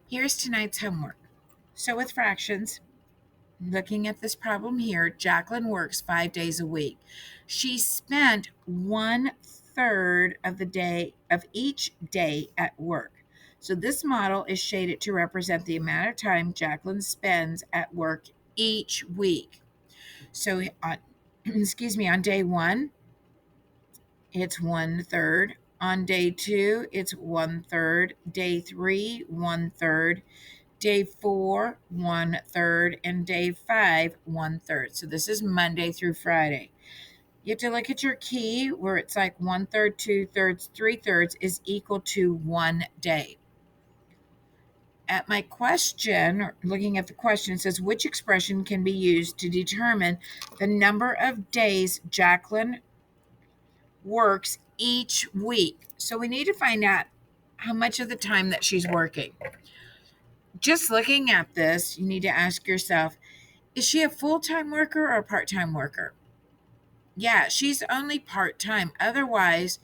Here's tonight's homework. So with fractions, looking at this problem here, Jacqueline works 5 days a week. She spent 1/3 of the day of each day at work. So this model is shaded to represent the amount of time Jacqueline spends at work each week. So on on day 1, it's 1/3. On day 2, it's 1/3. Day 3, 1/3. Day 4, 1/3. And day 5, 1/3. So this is Monday through Friday. You have to look at your key where it's like 1/3, 2/3, 3/3 is equal to 1 day. At my question, or looking at the question, it says, which expression can be used to determine the number of days Jacqueline works each week? So we need to find out how much of the time that she's working. Just looking at this, you need to ask yourself, is she a full-time worker or a part-time worker? Yeah, she's only part-time. Otherwise,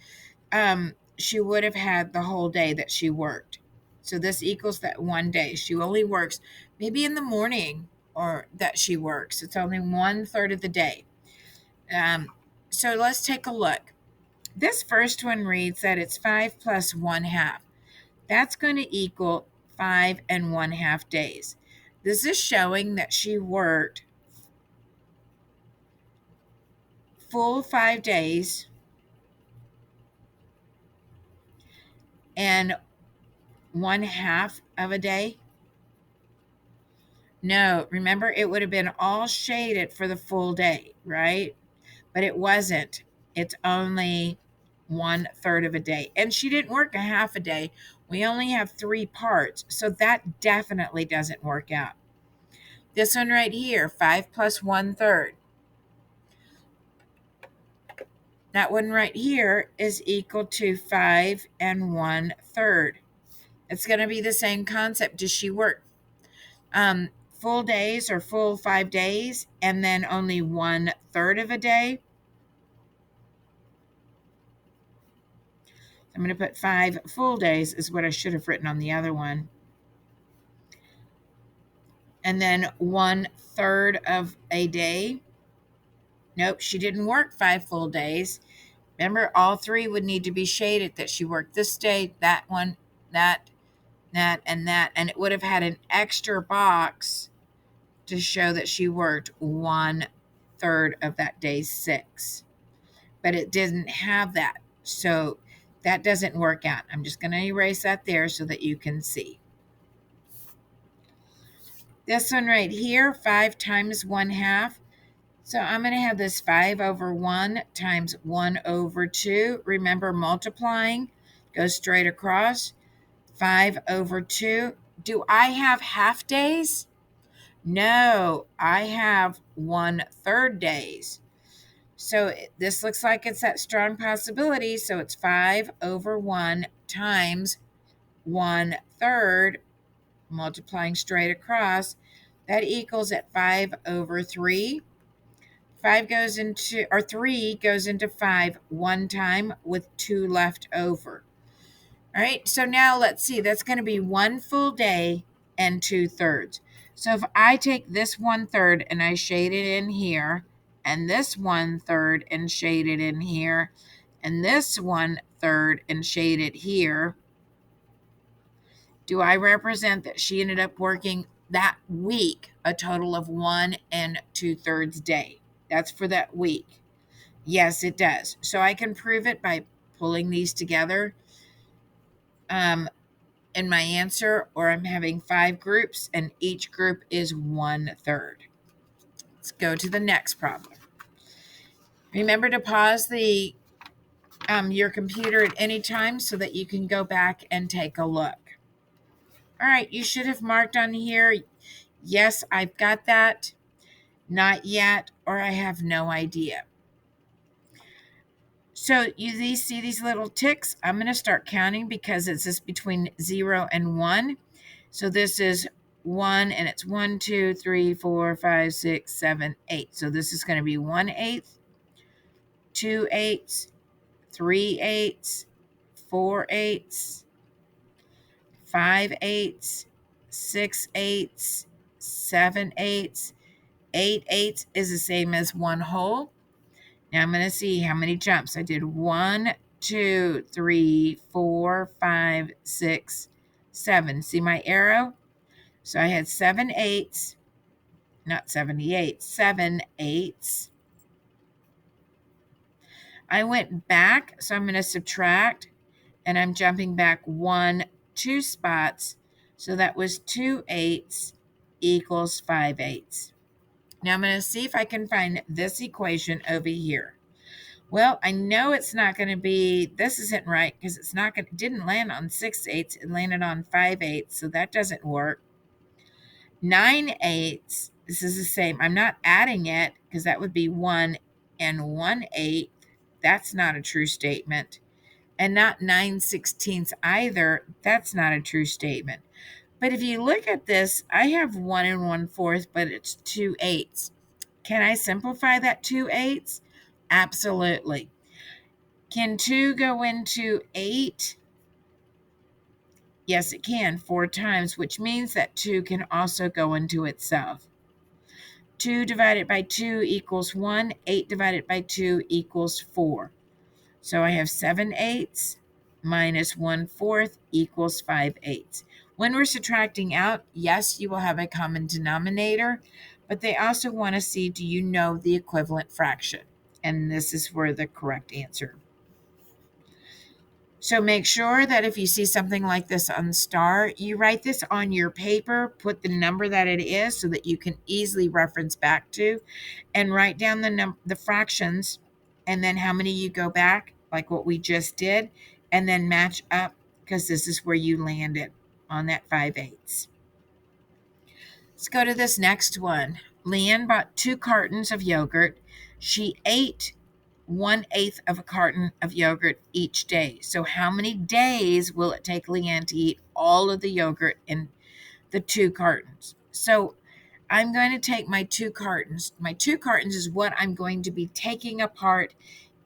she would have had the whole day that she worked. So this equals that 1 day. She only works maybe in the morning or that she works. It's only 1/3 of the day. So let's take a look. This first one reads that it's 5 plus 1/2. That's going to equal 5 1/2 days. This is showing that she worked full 5 days and 1/2 of a day. No, remember it would have been all shaded for the full day, right? But it wasn't. It's only 1/3 of a day. And she didn't work a half a day. We only have 3 parts. So that definitely doesn't work out. This one right here, 5 plus 1/3. That one right here is equal to 5 1/3. It's going to be the same concept. Does she work full days or full 5 days and then only 1/3 of a day? I'm going to put 5 full days is what I should have written on the other one. And then 1/3 of a day. Nope, she didn't work 5 full days. Remember, all 3 would need to be shaded that she worked this day, that one, that, and that. And it would have had an extra box to show that she worked 1/3 of that day's 6. But it didn't have that. So that doesn't work out. I'm just going to erase that there so that you can see. This one right here, 5 times 1/2. So I'm going to have this 5 over 1 times 1 over 2. Remember, multiplying goes straight across. 5 over 2. Do I have half days? No, I have 1/3 days. So this looks like it's that strong possibility. So it's 5 over 1 times 1/3, multiplying straight across. That equals at 5 over 3. 3 goes into 5 one time with 2 left over. All right, so now let's see. That's going to be 1 full day and 2/3. So if I take this 1/3 and I shade it in here, and this 1/3 and shade it in here, and this 1/3 and shade it here, do I represent that she ended up working that week a total of 1 2/3 day? That's for that week. Yes, it does. So I can prove it by pulling these together in my answer, or I'm having 5 groups and each group is 1/3. Let's go to the next problem. Remember to pause your computer at any time so that you can go back and take a look. All right, you should have marked on here, yes, I've got that, not yet, or I have no idea. So you see these little ticks? I'm going to start counting because it's just between 0 and 1. So this is 1, and it's 1, 2, 3, 4, 5, 6, 7, 8. So this is going to be 1/8, 2/8, 3/8, 4/8, 5/8, 6/8, 7/8. 8/8 is the same as 1 whole. Now I'm going to see how many jumps. I did 1, 2, 3, 4, 5, 6, 7. See my arrow? So I had 7/8, not 78, 7/8. I went back, so I'm going to subtract, and I'm jumping back 2 spots. So that was 2/8 equals 5/8. Now I'm going to see if I can find this equation over here. Well, I know it's not going to be, this isn't right because it didn't land on 6/8, it landed on 5/8, so that doesn't work. 9/8, this is the same. I'm not adding it because that would be 1 and 1/8. That's not a true statement. And not 9/16 either. That's not a true statement. But if you look at this, I have 1 and 1/4, but it's 2/8. Can I simplify that 2/8? Absolutely. Can 2 go into 8? Yes, it can, 4 times, which means that 2 can also go into itself. 2 divided by 2 equals 1. 8 divided by 2 equals 4. So I have 7/8 minus 1/4 equals 5/8. When we're subtracting out, yes, you will have a common denominator, but they also want to see, do you know the equivalent fraction? And this is where the correct answer. So make sure that if you see something like this on STAAR, you write this on your paper, put the number that it is so that you can easily reference back to, and write down the fractions, and then how many you go back, like what we just did, and then match up, because this is where you landed on that 5/8. Let's go to this next one. Leanne bought 2 cartons of yogurt. She ate 1/8 of a carton of yogurt each day. So how many days will it take Leanne to eat all of the yogurt in the 2 cartons? So I'm going to take my 2 cartons. My 2 cartons is what I'm going to be taking apart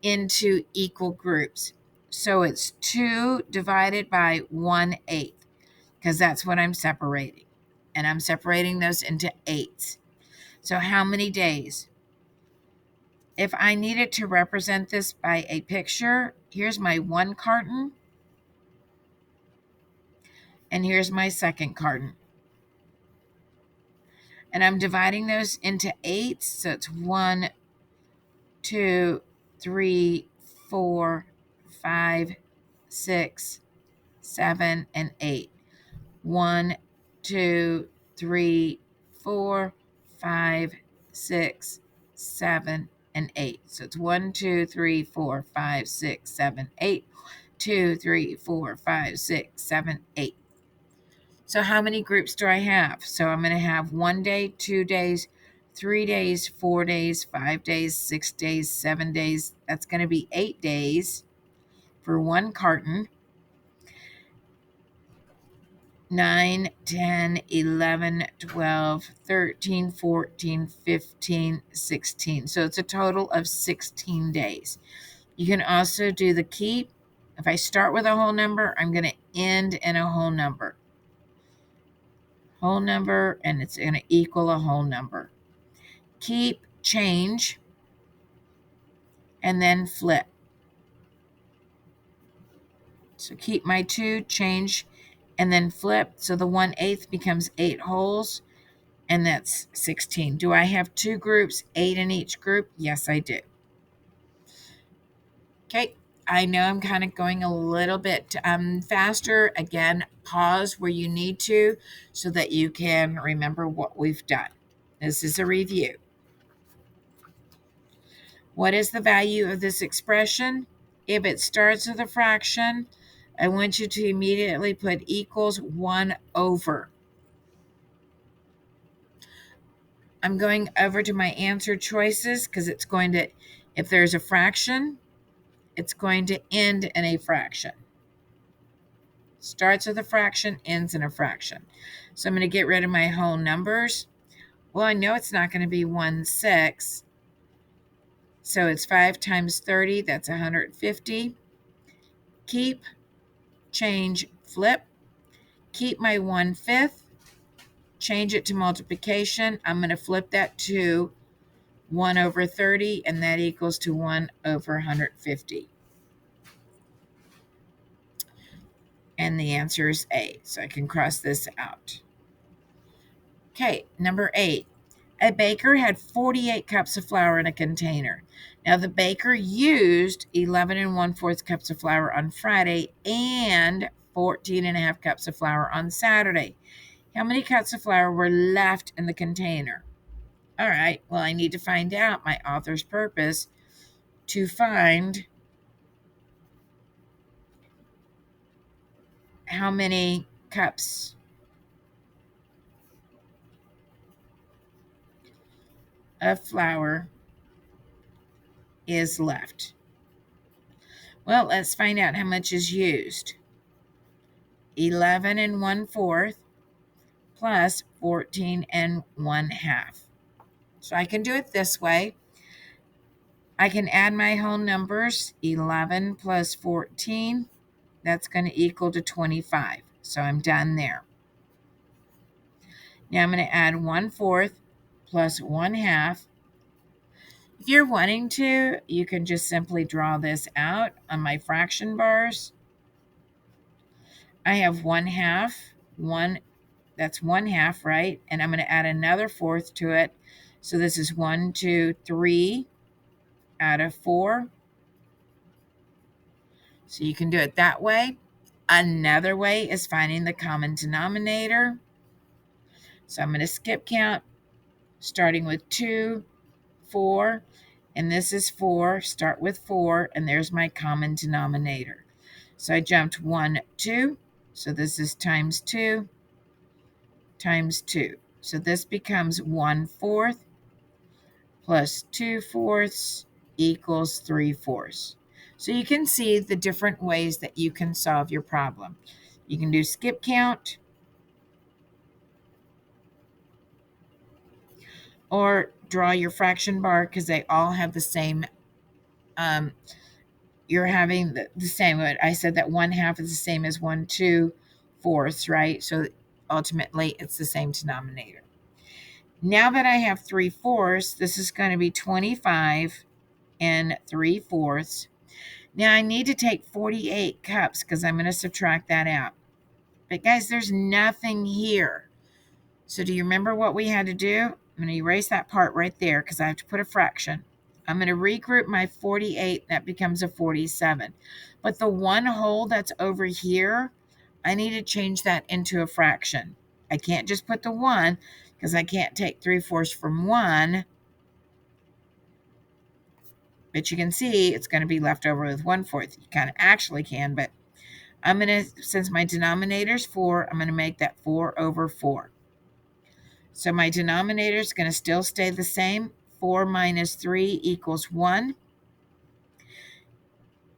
into equal groups. So it's 2 divided by 1/8, because that's what I'm separating. And I'm separating those into 8s. So how many days? If I needed to represent this by a picture, here's my 1 carton, and here's my 2nd carton. And I'm dividing those into 8s, so it's 1, 2, 3, 4, 5, 6, 7, and 8. 1, 2, 3, 4, 5, 6, 7, and 8. So it's 1, 2, 3, 4, 5, 6, 7, 8. 2, 3, 4, 5, 6, 7, 8. So how many groups do I have? So I'm going to have 1 day, 2 days, 3 days, 4 days, 5 days, 6 days, 7 days. That's going to be 8 days for 1 carton. 9, 10, 11, 12, 13, 14, 15, 16. So it's a total of 16 days. You can also do the keep. If I start with a whole number, I'm going to end in a whole number. Whole number, and it's going to equal a whole number. Keep, change, and then flip. So keep my 2, change, and then flip. So the 1/8 becomes 8 wholes. And that's 16. Do I have 2 groups, 8 in each group? Yes, I do. Okay, I know I'm kind of going a little bit faster. Again, pause where you need to so that you can remember what we've done. This is a review. What is the value of this expression? If it starts with a fraction, I want you to immediately put equals 1 over. I'm going over to my answer choices because it's going to, if there's a fraction, it's going to end in a fraction. Starts with a fraction, ends in a fraction. So I'm going to get rid of my whole numbers. Well, I know it's not going to be 1/6. So it's 5 times 30, that's 150. Keep, change, flip. Keep my 1/5. change it to multiplication, I'm going to flip that to 1 over 30, and that equals to 1 over 150. And the answer is A, so I can cross this out. Okay, number 8. A baker had 48 cups of flour in a container. Now, the baker used 11 1/4 cups of flour on Friday and 14 1/2 cups of flour on Saturday. How many cups of flour were left in the container? All right, well, I need to find out my author's purpose to find how many cups of flour is left. Well, let's find out how much is used. 11 1/4 plus 14 1/2. So I can do it this way. I can add my whole numbers. 11 plus 14, that's going to equal to 25. So I'm done there. Now I'm going to add 1/4 plus 1/2. If you're wanting to, you can just simply draw this out on my fraction bars. I have 1/2, that's 1/2, right? And I'm going to add another fourth to it. So this is 1, 2, 3 out of 4. So you can do it that way. Another way is finding the common denominator. So I'm going to skip count, starting with 2, 4, and this is 4. Start with 4, and there's my common denominator. So I jumped 1, 2. So this is times 2 times 2. So this becomes 1/4 plus 2/4 equals 3/4. So you can see the different ways that you can solve your problem. You can do skip count, or draw your fraction bar, because they all have the same, you're having the same. I said that 1/2 is the same as 1 2/4, right? So ultimately it's the same denominator. Now that I have 3/4, this is going to be 25 3/4. Now I need to take 48 cups because I'm going to subtract that out. But guys, there's nothing here. So do you remember what we had to do? I'm going to erase that part right there because I have to put a fraction. I'm going to regroup my 48. That becomes a 47. But the one whole that's over here, I need to change that into a fraction. I can't just put the 1 because I can't take 3/4 from 1. But you can see it's going to be left over with 1/4. You kind of actually can, but I'm going to, since my denominator is 4, I'm going to make that 4 over 4. So my denominator is going to still stay the same. 4 minus 3 equals 1.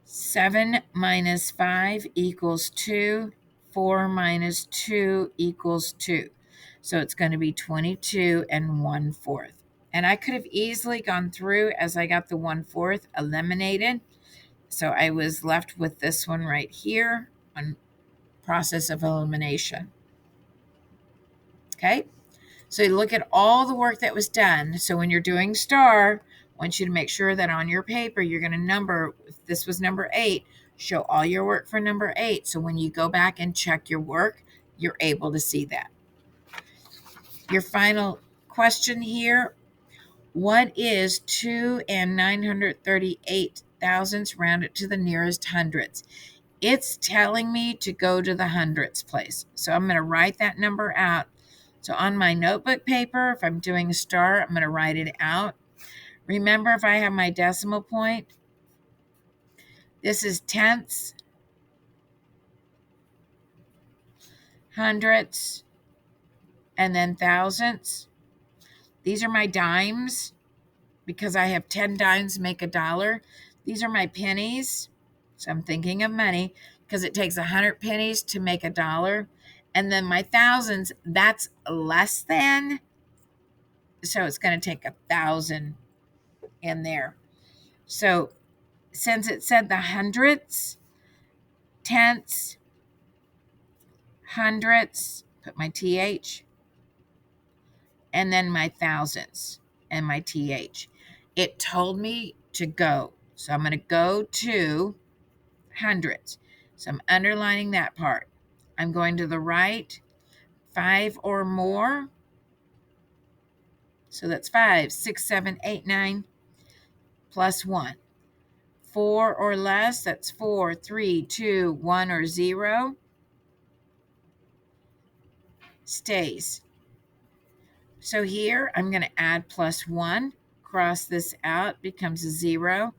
7 minus 5 equals 2. 4 minus 2 equals 2. So it's going to be 22 1/4. And I could have easily gone through as I got the 1/4 eliminated. So I was left with this one right here on process of elimination. Okay, so you look at all the work that was done. So when you're doing STAAR, I want you to make sure that on your paper you're going to number, if this was number 8, show all your work for number 8. So when you go back and check your work, you're able to see that. Your final question here. What is 2 938 thousandths rounded to the nearest hundredths? It's telling me to go to the hundredths place. So I'm going to write that number out. So on my notebook paper, if I'm doing a STAAR, I'm going to write it out. Remember, if I have my decimal point, this is tenths, hundredths, and then thousandths. These are my dimes, because I have 10 dimes make $1. These are my pennies. So I'm thinking of money, because it takes 100 pennies to make $1. And then my thousands, that's less than. So it's going to take 1,000 in there. So since it said the hundredths, tenths, hundredths, put my TH, and then my thousands and my TH. It told me to go. So I'm going to go to hundreds. So I'm underlining that part. I'm going to the right, 5 or more. So that's 5, 6, 7, 8, 9, plus 1. 4 or less, that's 4, 3, 2, 1, or 0. Stays. So here I'm going to add plus 1. Cross this out, becomes a 0.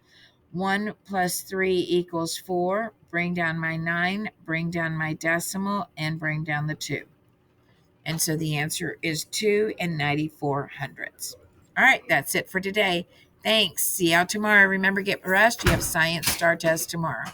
1 plus 3 equals 4. Bring down my 9, bring down my decimal, and bring down the 2. And so the answer is 2 and 94 hundredths. All right, that's it for today. Thanks. See y'all tomorrow. Remember, get rest. You have science STAAR test tomorrow.